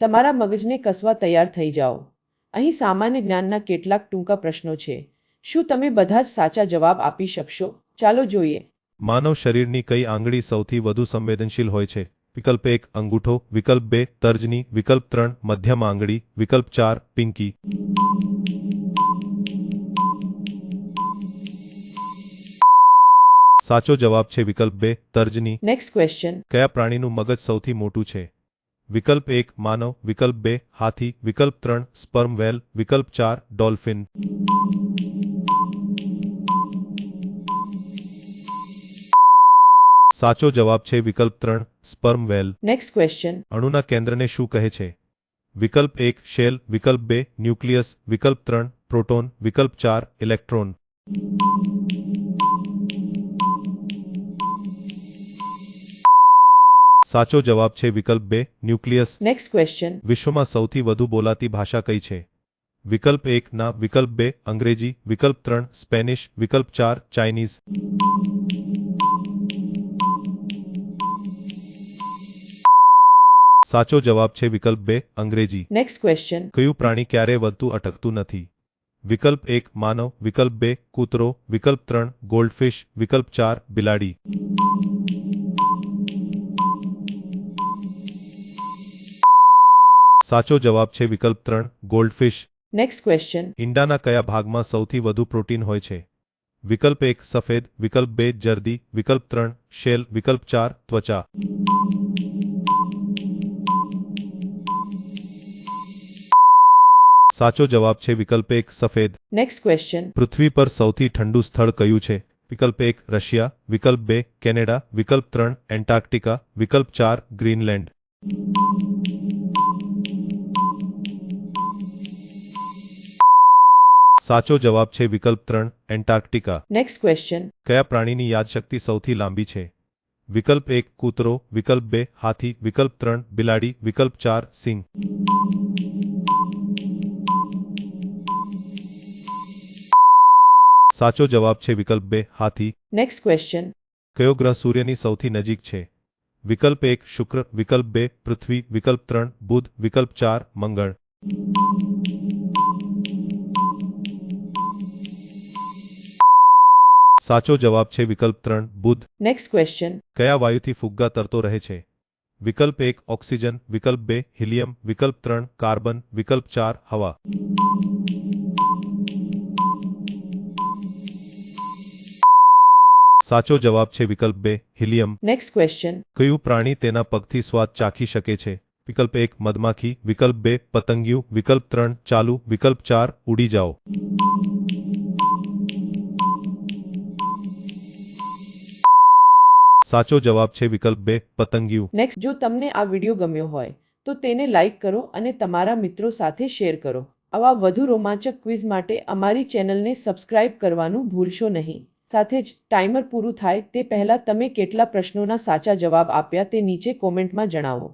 તમારા મગજને કસવા તૈયાર થઈ જાઓ. અહીં સામાન્ય જ્ઞાનના કેટલાક ટૂંકા પ્રશ્નો છે. શું તમે બધા જ સાચા જવાબ આપી શકશો? ચાલો જોઈએ. માનવ શરીરની કઈ આંગળી સૌથી વધુ સંવેદનશીલ હોય છે? વિકલ્પ 1 અંગૂઠો, વિકલ્પ 2 તર્જની, વિકલ્પ 3 મધ્યમ આંગળી, વિકલ્પ 4 પિંકી. સાચો જવાબ છે વિકલ્પ 2 તર્જની. Next question. કયા પ્રાણીનું મગજ સૌથી મોટું છે? વિકલ્પ 1 માનવ, વિકલ્પ 2 હાથી, વિકલ્પ 3 સ્પર્મ વ્હેલ, વિકલ્પ 4 ડોલ્ફિન. સાચો જવાબ છે વિકલ્પ 3 સ્પર્મ વ્હેલ. Next question. અણુના કેન્દ્રને શું કહે છે? વિકલ્પ 1 શેલ, વિકલ્પ 2 ન્યુક્લિયસ, વિકલ્પ 3 પ્રોટોન, વિકલ્પ 4 ઇલેક્ટ્રોન. સાચો જવાબ છે વિકલ્પ 2 ન્યુક્લિયસ. Next question. વિશ્વમાં સૌથી વધુ બોલાતી ભાષા કઈ છે? વિકલ્પ 1 ના, વિકલ્પ 2 અંગ્રેજી, વિકલ્પ 3 સ્પેનિશ, વિકલ્પ 4 ચાઇનીઝ. સાચો જવાબ છે વિકલ્પ 2 અંગ્રેજી. Next question. કયું પ્રાણી ક્યારેય વધતું અટકતું નથી? વિકલ્પ 1 માનવ, વિકલ્પ 2 કૂતરો, વિકલ્પ 3 ગોલ્ડફિશ, વિકલ્પ 4 બિલાડી. સાચો જવાબ છે વિકલ્પ 3 ગોલ્ડફિશ. Next question. ઈંડાના કયા ભાગમાં સૌથી વધુ પ્રોટીન હોય છે? વિકલ્પ 1 સફેદ, વિકલ્પ 2 જરદી, વિકલ્પ 3 શેલ, વિકલ્પ 4 ત્વચા. સાચો જવાબ છે વિકલ્પ 1 સફેદ. Next question. પૃથ્વી પર સૌથી ઠંડુ સ્થળ કયું છે? વિકલ્પ 1 રશિયા, વિકલ્પ 2 કેનેડા, વિકલ્પ 3 એન્ટાર્કટિકા, વિકલ્પ 4 ગ્રીનલેન્ડ. સાચો જવાબ છે વિકલ્પ 3 એન્ટાર્કટિકા. Next question. કયા પ્રાણીની યાદશક્તિ સૌથી લાંબી છે? વિકલ્પ 1 કૂતરો, વિકલ્પ 2 હાથી, વિકલ્પ 3 બિલાડી, વિકલ્પ 4 સિંહ. સાચો જવાબ છે વિકલ્પ 2 હાથી. Next question. કયો ગ્રહ સૂર્યની સૌથી નજીક છે? વિકલ્પ 1 શુક્ર, વિકલ્પ 2 પૃથ્વી, વિકલ્પ 3 બુધ, વિકલ્પ 4 મંગળ. સાચો જવાબ છે વિકલ્પ 3 બુધ. Next question. કયા વાયુથી ફુગ્ગા તરતો રહે છે? વિકલ્પ 1 ઓક્સિજન, વિકલ્પ 2 હિલિયમ, વિકલ્પ 3 કાર્બન, વિકલ્પ 4 હવા. સાચો જવાબ છે વિકલ્પ 2 હિલિયમ. Next question. કયું પ્રાણી તેના પગથી સ્વાદ ચાખી શકે છે? વિકલ્પ 1 મધમાખી, વિકલ્પ 2 પતંગિયું, વિકલ્પ 3 ચાલુ, વિકલ્પ 4 ઉડી જાઓ. સાચો જવાબ છે વિકલ્પ 2 પતંગિયું. નેક્સ્ટ. જો તમને આ વિડીયો ગમ્યો હોય તો તેને લાઈક કરો અને તમારા મિત્રો સાથે શેર કરો. આવા વધુ રોમાંચક ક્વિઝ માટે અમારી ચેનલને સબસ્ક્રાઇબ કરવાનું ભૂલશો નહીં. સાથે જ ટાઈમર પૂરું થાય તે પહેલાં તમે કેટલા પ્રશ્નોના સાચા જવાબ આપ્યા તે નીચે કોમેન્ટમાં જણાવો.